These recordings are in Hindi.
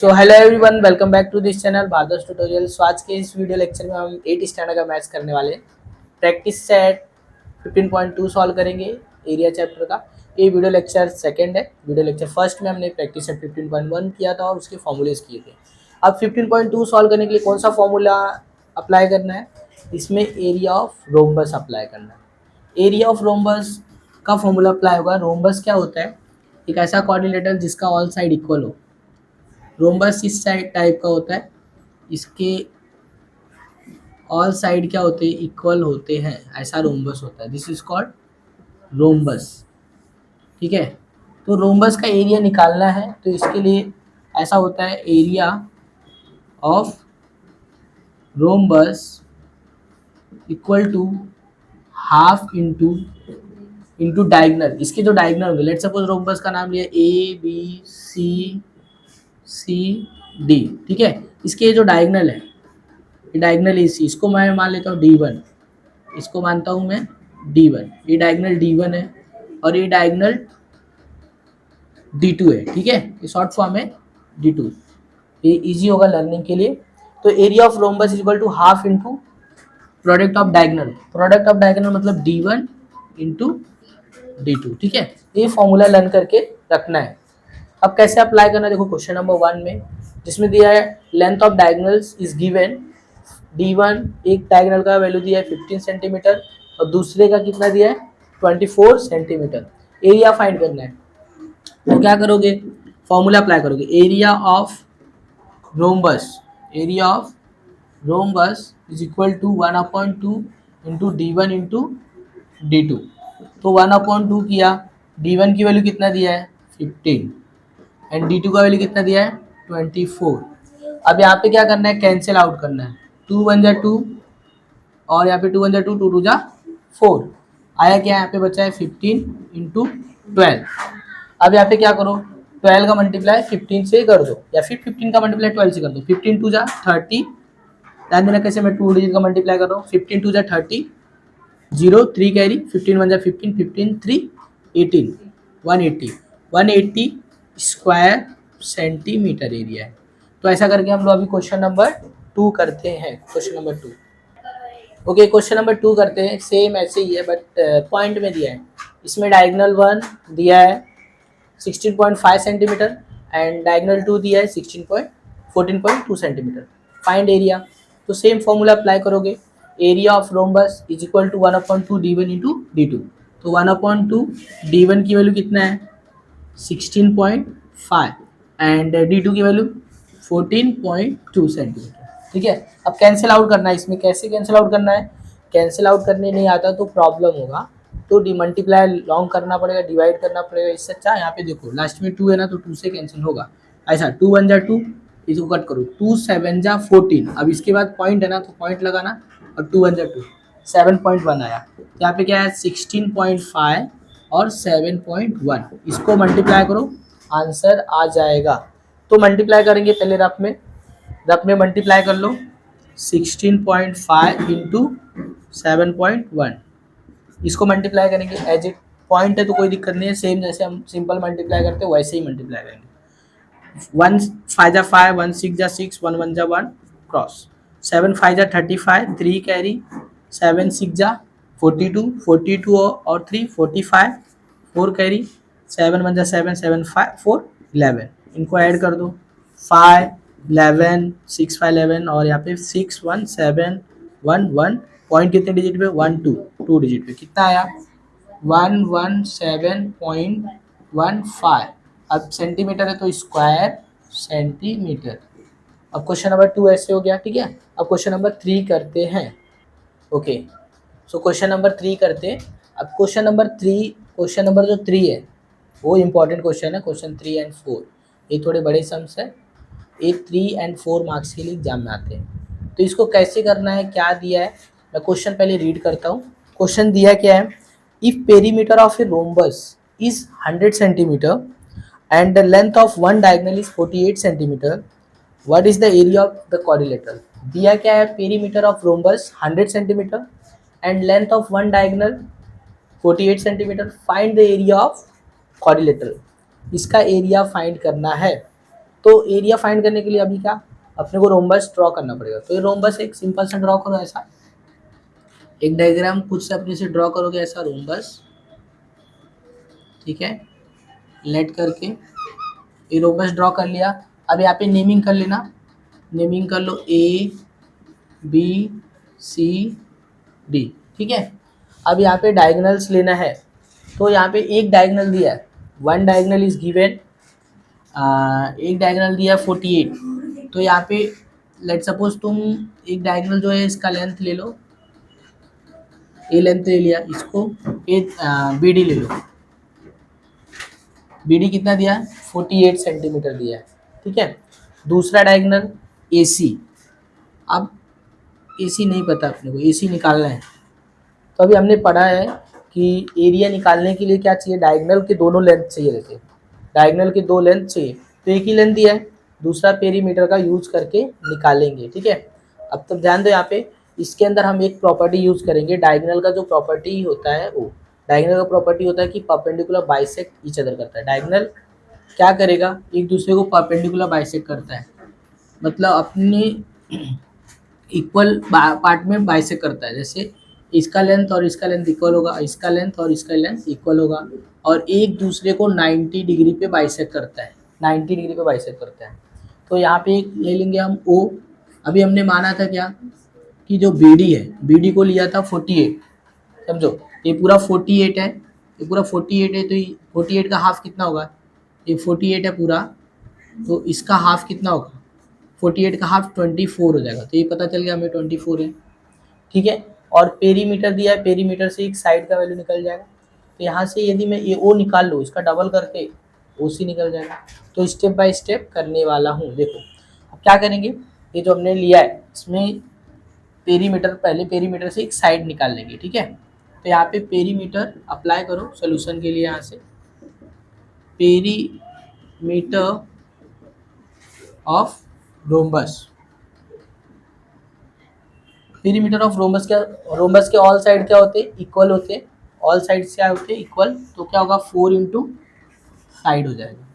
So hello everyone, welcome back to this channel भारदास ट्यूटोरियल। सो आज के इस वीडियो लेक्चर में हम 8 स्टैंडर्ड का मैथ्स करने वाले हैं। प्रैक्टिस सेट 15.2 सॉल्व करेंगे एरिया चैप्टर का। ये वीडियो लेक्चर सेकंड है। वीडियो लेक्चर फर्स्ट में हमने प्रैक्टिस सेट 15.1 किया था और उसके फॉर्मूलेज किए थे। अब 15.2 सॉल्व करने के लिए कौन सा फॉर्मूला अप्लाई करना है? इसमें एरिया ऑफ रोम्बस अप्लाई करना है। एरिया ऑफ रोम्बस का फॉर्मूला अप्लाई होगा। रोम्बस क्या होता है? एक ऐसा क्वाड्रिलेटरल जिसका ऑल साइड इक्वल हो। रोम्बस इस साइड टाइप का होता है, इसके ऑल साइड क्या होते हैं? इक्वल होते हैं, ऐसा रोम्बस होता है। This is called rhombus. ठीक है, तो रोम्बस का एरिया निकालना है तो इसके लिए ऐसा होता है, area of rhombus equal to half into diagonal. इसके जो डायगनल होंगे, लेट सपोज रोम्बस का नाम लिया ए बी सी डी। ठीक है, इसके जो डायगनल है, डायगनल ए सी, इसको मैं मान लेता हूँ D1, इसको मानता हूँ मैं D1। ये डायगनल D1 है और ये डायगनल D2 है। ठीक है, ये शॉर्ट फॉर्म है D2। ये इजी होगा लर्निंग के लिए। तो area of rhombus is equal to half into product of diagonal. Product of diagonal मतलब D1 इंटू D2। ठीक है, ये फॉर्मूला लर्न करके रखना है। अब कैसे अप्लाई करना है, देखो क्वेश्चन नंबर 1 में जिसमें दिया है length of diagonals is given D1, एक डायगनल का वैल्यू दिया है 15 सेंटीमीटर और दूसरे का कितना दिया है 24 सेंटीमीटर। एरिया फाइंड करना है तो क्या करोगे? फॉर्मूला अप्लाई करोगे। Area of rhombus is equal to 1/2 into D1 into D2। तो 1/2 किया, D1 की वैल्यू कितना दिया है 15 एंड D2 का वैल्यू कितना दिया है 24। अब यहाँ पे क्या करना है? कैंसिल आउट करना है। 2 1 जा 2 और यहाँ पे 2 1 जा 2, 2 2 जा 4। आया क्या? यहाँ पे बचा है 15 इंटू 12। अब यहाँ पे क्या करो? 12 का मल्टीप्लाई 15 से कर दो या फिर 15 का मल्टीप्लाई 12 से कर दो। 15 2 जा 30। ध्यान देना कैसे मैं 2 डिजिट का मल्टीप्लाई कर रहा हूँ। 15 2 जा 30, 0 3 कैरी, 15 1 जा 15, 15 3 18, 180 180 स्क्वायर सेंटीमीटर एरिया है। तो ऐसा करके हम लोग अभी क्वेश्चन नंबर 2 करते हैं। Question number 2, okay, question number 2 करते हैं। सेम ऐसे ही है बट पॉइंट में दिया है। इसमें डायगनल 1 दिया है 16.5 सेंटीमीटर एंड डायगनल 2 दिया है 14.2 सेंटीमीटर। फाइंड एरिया, तो सेम फॉर्मूला अप्लाई करोगे। Area of rhombus is equal to 1/2 D1 into D2। तो 1/2 D1 की वैल्यू कितना है 16.5 एंड D2 की वैल्यू 14.2 सेंटीमीटर। ठीक है, अब कैंसिल आउट करना है। इसमें कैसे कैंसिल आउट करना है? कैंसिल आउट करने नहीं आता तो प्रॉब्लम होगा, तो मल्टीप्लाई लॉन्ग करना पड़ेगा, डिवाइड करना पड़ेगा। इससे अच्छा यहाँ पे देखो लास्ट में 2 है ना, तो 2 से कैंसिल होगा। ऐसा 2 1 जा 2, इसको कट करो, 2 7 जा 14। अब इसके बाद पॉइंट है ना, तो पॉइंट लगाना और 2 1 जा 2, 7.1 आया। यहाँ पे क्या है 16.5 और 7.1, इसको मल्टीप्लाई करो, आंसर आ जाएगा। तो मल्टीप्लाई करेंगे पहले रफ में मल्टीप्लाई कर लो। 16.5 इंटू 7.1, इसको मल्टीप्लाई करेंगे। एज इट पॉइंट है तो कोई दिक्कत नहीं है, सेम जैसे हम सिंपल मल्टीप्लाई करते हैं वैसे ही मल्टीप्लाई करेंगे। 1 5 जा 5, 1 6 जा 6, 1 1 जा 1 क्रॉस, 7 5 जा 35, 3 कैरी, 7 6 जा 42, 42 और 3 45, 4 कैरी, 7 1 जा 7, 7 5 4 11। इनको ऐड कर दो, 5 11 6 5 11 और यहाँ पे 6 1 7 1 1। पॉइंट कितने डिजिट पे 1 2 2 डिजिट पे कितना आया 117.15। अब सेंटीमीटर है तो स्क्वायर सेंटीमीटर। अब क्वेश्चन नंबर 2 ऐसे हो गया। ठीक है, अब क्वेश्चन नंबर 3 करते हैं। ओके, सो क्वेश्चन नंबर 3 करते हैं। अब क्वेश्चन नंबर जो 3 है वो इम्पोर्टेंट क्वेश्चन है। क्वेश्चन 3 एंड 4 ये थोड़े बड़े सम्स है, ये 3 एंड 4 मार्क्स के लिए एग्जाम में आते हैं। तो इसको कैसे करना है, क्या दिया है, मैं क्वेश्चन पहले रीड करता हूँ। क्वेश्चन दिया क्या है? If perimeter of a rhombus is 100 centimetre and the length of one diagonal is 48 centimetre, what is the area of the quadrilateral. दिया क्या है? Perimeter of rhombus 100 centimetre and length of one diagonal 48 centimetre. Find the area of quadrilateral. इसका एरिया फाइंड करना है। तो एरिया फाइंड करने के लिए अभी क्या अपने को रोम्बस ड्रॉ करना पड़ेगा। तो ये रोम्बस एक सिंपल सा ड्रॉ करो, ऐसा एक डायग्राम खुद से अपने से ड्रॉ करोगे ऐसा रोम्बस, ठीक है, लेट करके ये रोम्बस ड्रॉ कर लिया। अब यहाँ पे नेमिंग कर लेना, नेमिंग कर लो ए बी सी डी, ठीक है। अब यहाँ पे डायगोनल्स लेना है, तो यहाँ पे एक डायगोनल दिया है, वन डायगोनल इज गिवन, एक डायगोनल दिया है 48। तो यहाँ पे लेट सपोज तुम एक डायगोनल जो है इसका लेंथ ले लो, ए लेंथ ले लिया, इसको ए बी डी ले लो, बी डी कितना दिया है 48 सेंटीमीटर दिया है, ठीक है। दूसरा डायगोनल ए सी, अब ए सी नहीं पता अपने को, ए सी निकालना है। तो अभी हमने पढ़ा है कि एरिया निकालने के लिए क्या चाहिए, डायगोनल के दोनों लेंथ चाहिए रहते हैं, डायगोनल के दो लेंथ चाहिए, तो एक ही लेंथ दिया है, दूसरा पेरीमीटर का यूज करके निकालेंगे, ठीक है। अब तक ध्यान दो यहाँ पे, इसके अंदर हम एक प्रॉपर्टी यूज करेंगे, डायगोनल का जो प्रॉपर्टी होता है वो, डायगोनल का प्रॉपर्टी होता है कि परपेंडिकुलर बाइसेक्ट ईच अदर करता है। डायगोनल क्या करेगा, एक दूसरे को परपेंडिकुलर बाइसेक्ट करता है, मतलब अपने इक्वल पार्ट में बाइसेक्ट करता है। जैसे इसका लेंथ और इसका लेंथ इक्वल होगा, इसका लेंथ और इसका लेंथ इक्वल होगा, और एक दूसरे को 90 डिग्री पे बाइसेक्ट करता है, 90 डिग्री पे बाइसेक्ट करता है। तो यहाँ पे एक ले लेंगे हम ओ। अभी हमने माना था क्या कि जो बी डी है, बी डी को लिया था 48, समझो ये पूरा 48 है, ये पूरा 48 है, तो 48 का हाफ कितना होगा, ये 48 है पूरा, तो इसका हाफ कितना होगा, 48 का हाफ 24 हो जाएगा। तो ये पता चल गया हमें 24 है, ठीक है। और पेरीमीटर दिया है, पेरीमीटर से एक साइड का वैल्यू निकल जाएगा। तो यहाँ से यदि मैं ये ओ निकाल लूँ, इसका डबल करके ओ सी निकल जाएगा। तो स्टेप बाय स्टेप करने वाला हूँ, देखो अब क्या करेंगे, ये जो हमने लिया है इसमें पेरीमीटर, पहले पेरीमीटर से एक साइड निकाल लेंगे, ठीक है। तो यहाँ पे पेरीमीटर अप्लाई करो सोल्यूशन के लिए, यहाँ से perimeter of rhombus, perimeter of rhombus क्या, रोम्बस के ऑल साइड क्या होते हैं, इक्वल होते हैं, ऑल साइड क्या होते हैं इक्वल, तो क्या होगा 4 इंटू साइड हो जाएगा,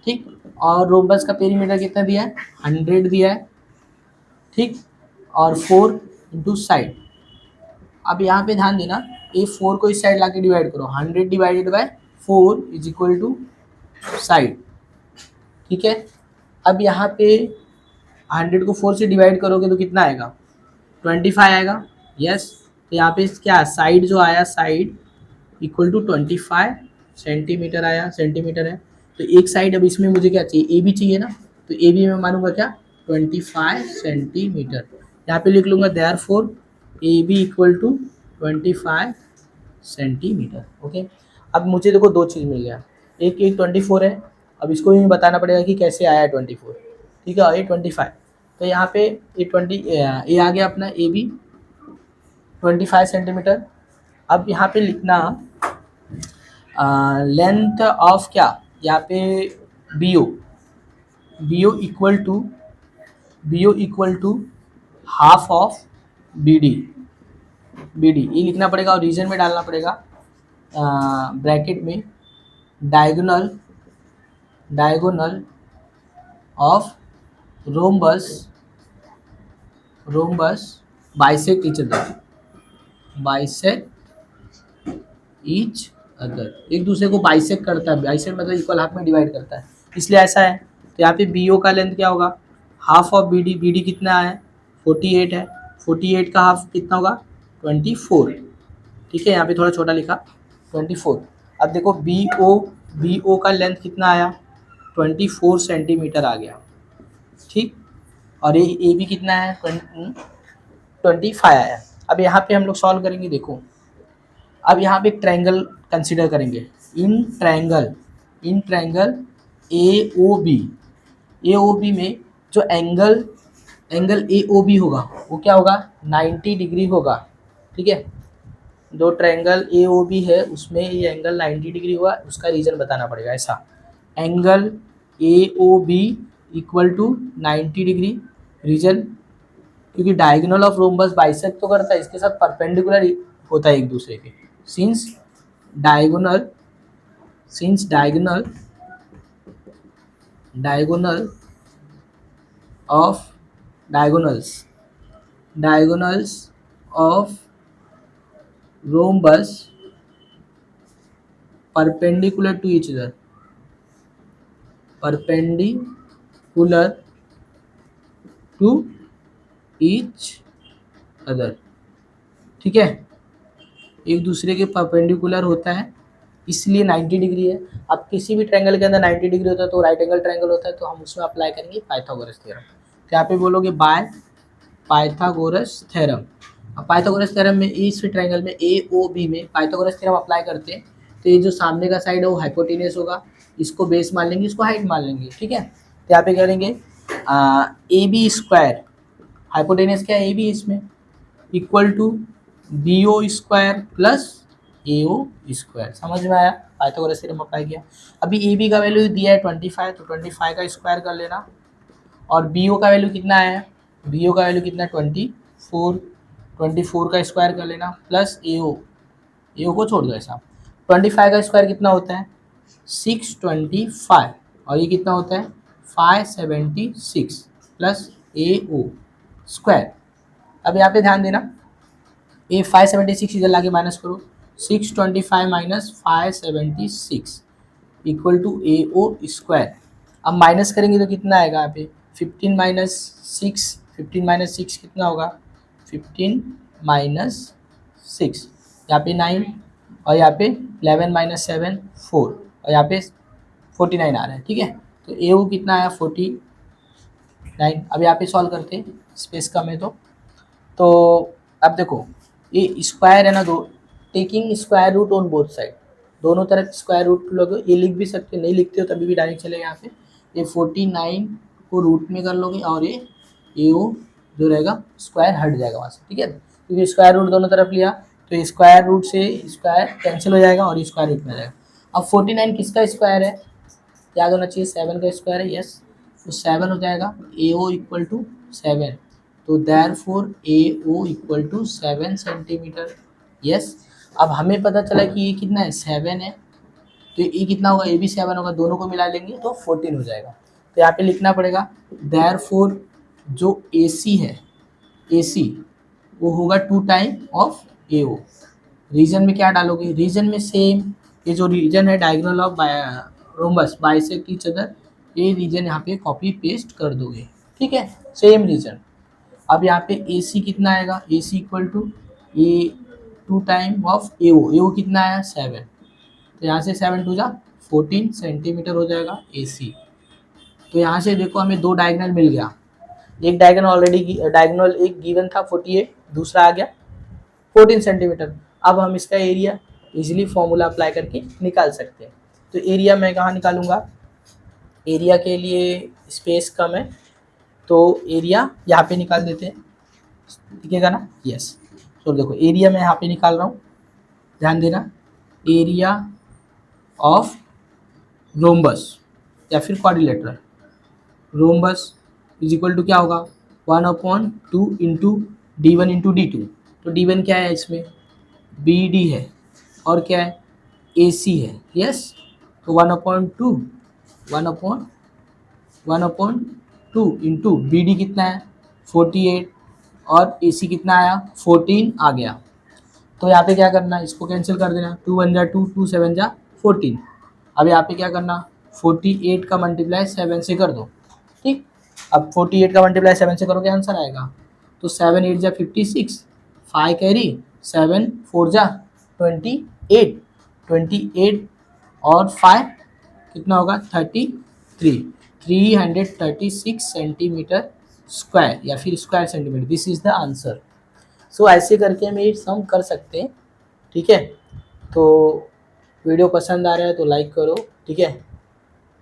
ठीक। और रोम्बस का पेरीमीटर कितना दिया है 100 दिया है, ठीक, और 4 इंटू साइड। अब यहाँ पे ध्यान देना, ये 4 को इस साइड ला के डिवाइड करो, 100 divided by 4 is equal to side, ठीक है। अब यहाँ पे 100 को 4 से डिवाइड करोगे तो कितना आएगा 25 आएगा, यस। तो यहाँ पे क्या साइड जो आया, साइड इक्वल टू 25 सेंटीमीटर आया, सेंटीमीटर है। तो एक साइड, अब इसमें मुझे क्या चाहिए, ए बी चाहिए ना, तो ए बी में मानूंगा क्या 25 सेंटीमीटर, यहाँ पे लिख लूँगा therefore A B equal to 25 centimetre, okay. अब मुझे देखो दो चीज़ मिल गया, एक 24 है, अब इसको भी बताना पड़ेगा कि कैसे आया 24, ठीक है, और ये 25। तो यहाँ पे ये आ गया अपना ए बी 25 सेंटीमीटर। अब यहाँ पे लिखना लेंथ ऑफ क्या, यहाँ पे B O, B O equal to half of B D, ये लिखना पड़ेगा और रीजन में डालना पड़ेगा ब्रैकेट में diagonal of rhombus bisect each other, एक दूसरे को बाइसेक्ट करता है, बाइसेक्ट मतलब इक्वल हाफ में डिवाइड करता है, इसलिए ऐसा है। तो यहाँ पे बी ओ का लेंथ क्या होगा, हाफ ऑफ बी डी कितना है 48 है, 48 का हाफ कितना होगा 24, ठीक है, यहाँ पे थोड़ा छोटा लिखा 24। अब देखो बी ओ का लेंथ कितना आया 24 सेंटीमीटर आ गया, ठीक, और ये ए बी कितना है 25 आया। अब यहाँ पे हम लोग सॉल्व करेंगे, देखो अब यहाँ पे एक ट्रायंगल कंसीडर करेंगे, in triangle A O B में जो एंगल ए ओ बी होगा वो क्या होगा 90 डिग्री होगा, ठीक है। जो ट्रायंगल ए ओ बी है उसमें ये एंगल 90 डिग्री हुआ, उसका रीजन बताना पड़ेगा, ऐसा angle A O B equal to 90 degree, reason क्योंकि डायगोनल ऑफ रोम्बस बाइसेक्ट तो करता है, इसके साथ परपेंडिकुलर होता है एक दूसरे के, since diagonal diagonal of diagonals of rhombus perpendicular to each other, perpendicular to each other, ठीक है, एक दूसरे के परपेंडिकुलर होता है इसलिए 90 डिग्री है। अब किसी भी ट्रायंगल के अंदर 90 डिग्री होता है तो राइट एंगल ट्रायंगल होता है, तो हम उसमें अप्लाई करेंगे पाइथागोरस थ्योरम। तो यहाँ पे बोलोगे बाय पाइथागोरस थ्योरम। अब पाइथागोरस थ्योरम में इस ट्रायंगल में ए ओ बी में पाइथागोरस थ्योरम अप्लाई करते हैं तो ये जो सामने का साइड है वो हाइपोटेनियस होगा, इसको बेस मान लेंगे, इसको हाइट मान लेंगे, ठीक है। तो यहाँ पे करेंगे ए बी स्क्वायर, हाइपोटेनियस क्या है ए बी, इसमें equal to B O square plus A O square. समझ में आया, पाइथागोरस थ्योरम अप्लाई किया। अभी ए बी का वैल्यू दिया है 25, तो 25 का स्क्वायर कर लेना, और बी ओ का वैल्यू कितना है, बी ओ का वैल्यू कितना 24, 24 का स्क्वायर कर लेना प्लस ए ओ को छोड़ दो ऐसा। 25 का स्क्वायर कितना होता है 625, और ये कितना होता है 576 प्लस ए ओ स्क्वायर। अब यहाँ पे ध्यान देना, ए 576 इधर लाके माइनस करो, 625 minus 576 equal to A O square. अब माइनस करेंगे तो कितना आएगा यहाँ पे 15 माइनस 6, 15 माइनस 6 कितना होगा 15 माइनस 6, यहाँ पे 9, और यहाँ पे 11 माइनस 7 4, और यहाँ पे 49 आ रहा है, ठीक है। तो ए ओ कितना आया 49। अब यहाँ पे सॉल्व करते हैं, स्पेस कम है तो अब देखो ये स्क्वायर है ना, दो taking square root on both side, दोनों तरफ स्क्वायर रूट लोगे, ये लिख भी सकते, नहीं लिखते हो तभी भी डायरेक्ट चलेगा यहाँ पे। ये 49 को रूट में कर लोगे और ये ओ जो रहेगा स्क्वायर हट जाएगा वहाँ से, ठीक है, क्योंकि स्क्वायर रूट दोनों तरफ लिया तो स्क्वायर रूट से स्क्वायर कैंसिल हो जाएगा और स्क्वायर रूट में आ जाएगा। अब 49 किसका स्क्वायर है, याद होना चाहिए 7 का स्क्वायर है, यस, तो 7 हो जाएगा ए ओ इक्वल टू 7, तो therefore A O equal to 7 centimetre, yes. अब हमें पता चला कि ये कितना है 7 है, तो ये कितना होगा ए भी 7 होगा, दोनों को मिला लेंगे तो 14 हो जाएगा। तो यहाँ पे लिखना पड़ेगा देयरफॉर जो ए सी है, ए सी वो होगा 2 time of A O. Reason में क्या डालोगे, रीजन में सेम ये जो रीजन है diagonal of rhombus bisect each other, ये रीजन यहाँ पे कॉपी पेस्ट कर दोगे, ठीक है, सेम रीजन। अब यहाँ पे ए सी कितना आएगा, A C equal to A 2 time of A O कितना आया 7, तो यहाँ से 7 टू जा 14 सेंटीमीटर हो जाएगा ए सी। तो यहाँ से देखो हमें दो डायगोनल मिल गया, एक डायगोनल ऑलरेडी डायगोनल एक गिवन था 48, दूसरा आ गया 14 सेंटीमीटर। अब हम इसका एरिया इजीली फॉर्मूला अप्लाई करके निकाल सकते हैं। तो एरिया मैं कहाँ निकालूंगा, एरिया के लिए स्पेस कम है तो एरिया यहाँ पे निकाल देते हैं, दिखेगा ना, यस। तो देखो एरिया मैं यहाँ पे निकाल रहा हूँ, ध्यान देना, एरिया ऑफ रोम्बस या फिर quadrilateral rhombus is equal to क्या होगा 1/2 into D one into D two. तो डी वन क्या है इसमें बी डी है और क्या है ए सी है, यस। तो 1/2 इंटू बी डी कितना है 48 और ए सी कितना आया 14 आ गया। तो यहाँ पे क्या करना है, इसको कैंसिल कर देना, 2 1 जा 2, 2 7 जा 14। अब यहाँ पे क्या करना 48 का मल्टीप्लाई 7 से कर दो, ठीक। अब 48 का मल्टीप्लाई 7 से करोगे आंसर आएगा, तो 7 8 जा 56, 5 कैरी 7 4 जा 28, 28 और 5 कितना होगा 33, 336 सेंटीमीटर स्क्वायर या फिर square centimetre, this is the answer. So ऐसे करके हम ये सम कर सकते हैं, ठीक है। तो वीडियो पसंद आ रहा है तो लाइक करो, ठीक है,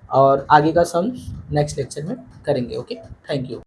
और आगे का सम नेक्स्ट लेक्चर में करेंगे, ओके, थैंक यू।